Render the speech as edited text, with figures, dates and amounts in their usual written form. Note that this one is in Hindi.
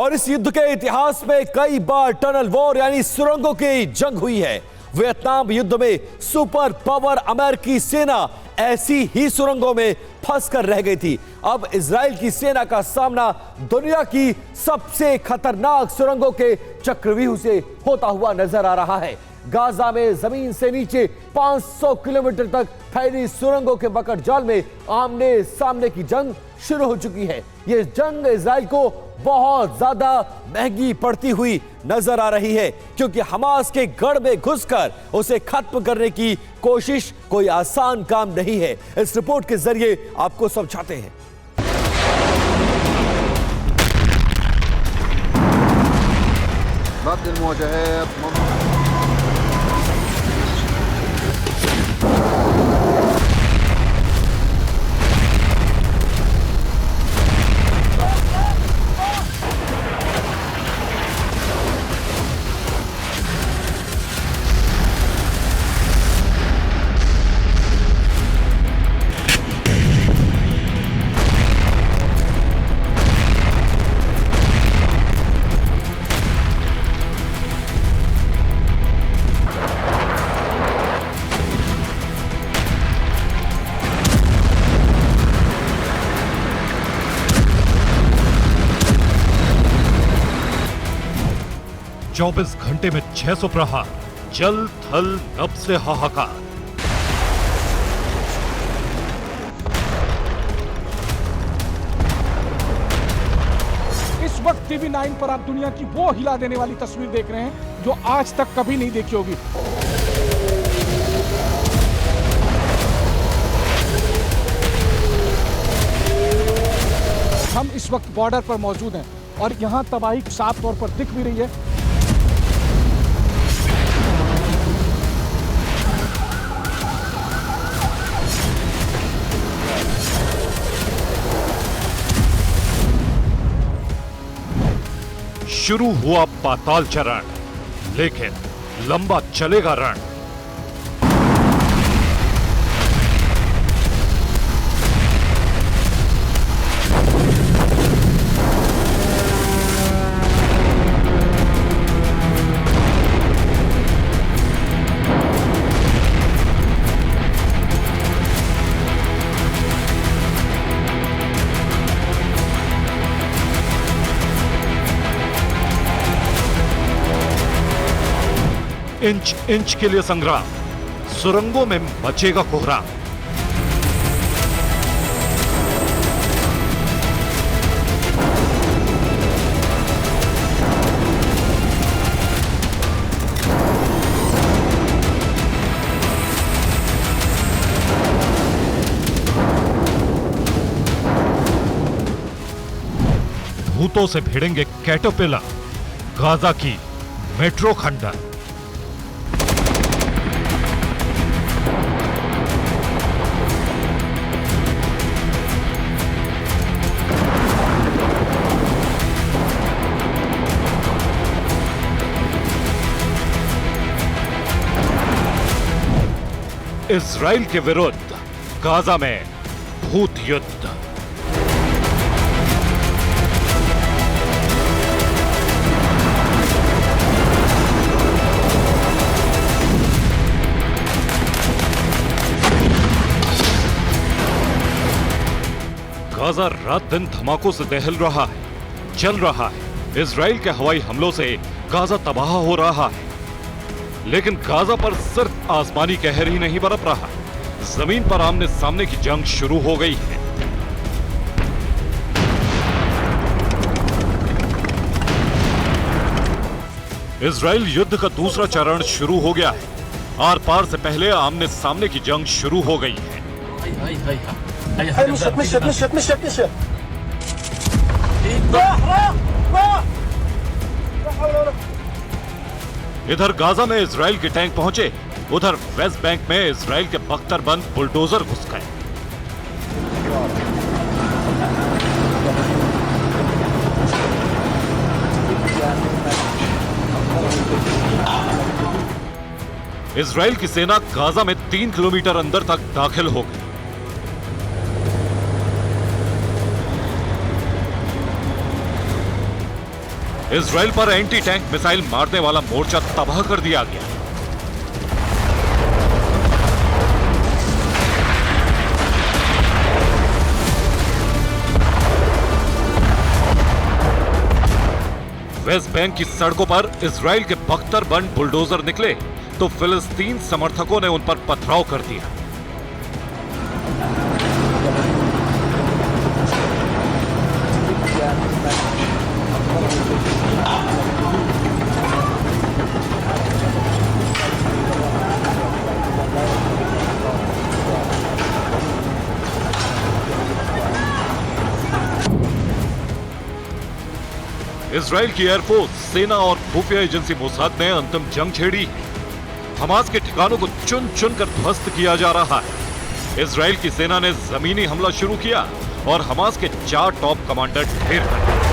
और इस युद्ध के इतिहास में कई बार टनल वॉर यानी सुरंगों की जंग हुई है। वियतनाम युद्ध में सुपर पावर अमेरिकी सेना ऐसी ही सुरंगों में फंसकर रह गई थी। अब इजराइल की सेना का सामना दुनिया की सबसे खतरनाक सुरंगों के चक्रव्यूह से होता हुआ नजर आ रहा है। गाजा में जमीन से नीचे 500 किलोमीटर तक फैली सुरंगों के मकड़ जाल में आमने सामने की जंग शुरू हो चुकी है। यह जंग इजराइल को बहुत ज्यादा महंगी पड़ती हुई नजर आ रही है, क्योंकि हमास के गढ़ में घुसकर उसे खत्म करने की कोशिश कोई आसान काम नहीं है। इस रिपोर्ट के जरिए आपको समझाते हैं। चौबीस घंटे में 600 प्रहार, जल थल नभ से हाहाकार। इस वक्त टीवी 9 पर आप दुनिया की वो हिला देने वाली तस्वीर देख रहे हैं जो आज तक कभी नहीं देखी होगी। हम इस वक्त बॉर्डर पर मौजूद हैं और यहां तबाही साफ तौर पर दिख भी रही है। शुरू हुआ पाताल चरण, लेकिन लंबा चलेगा रण। इंच इंच के लिए संग्राम, सुरंगों में मचेगा कोहराम। भूतों से भिड़ेंगे कैटरपिलर, गाजा की मेट्रो खंडर। इजराइल के विरुद्ध गाजा में भूत युद्ध। गाजा रात दिन धमाकों से दहल रहा है, जल रहा है। इजराइल के हवाई हमलों से गाजा तबाह हो रहा है, लेकिन गाजा पर सिर्फ आसमानी कहर ही नहीं बरप रहा, जमीन पर आमने सामने की जंग शुरू हो गई है। इजराइल युद्ध का दूसरा चरण शुरू हो गया है। आर पार से पहले आमने सामने की जंग शुरू हो गई है। इधर गाजा में इजराइल के टैंक पहुंचे, उधर वेस्ट बैंक में इजराइल के बख्तरबंद बुलडोजर घुस गए। इजराइल की सेना गाजा में 3 किलोमीटर अंदर तक दाखिल हो गई। इजराइल पर एंटी टैंक मिसाइल मारने वाला मोर्चा तबाह कर दिया गया। वेस्ट बैंक की सड़कों पर इजराइल के बख्तरबंद बुलडोजर निकले तो फिलिस्तीन समर्थकों ने उन पर पथराव कर दिया। इजराइल की एयरफोर्स, सेना और खुफिया एजेंसी मोसाद ने अंतिम जंग छेड़ी। हमास के ठिकानों को चुन चुन कर ध्वस्त किया जा रहा है। इजराइल की सेना ने जमीनी हमला शुरू किया और हमास के 4 टॉप कमांडर ढेर कर दिए।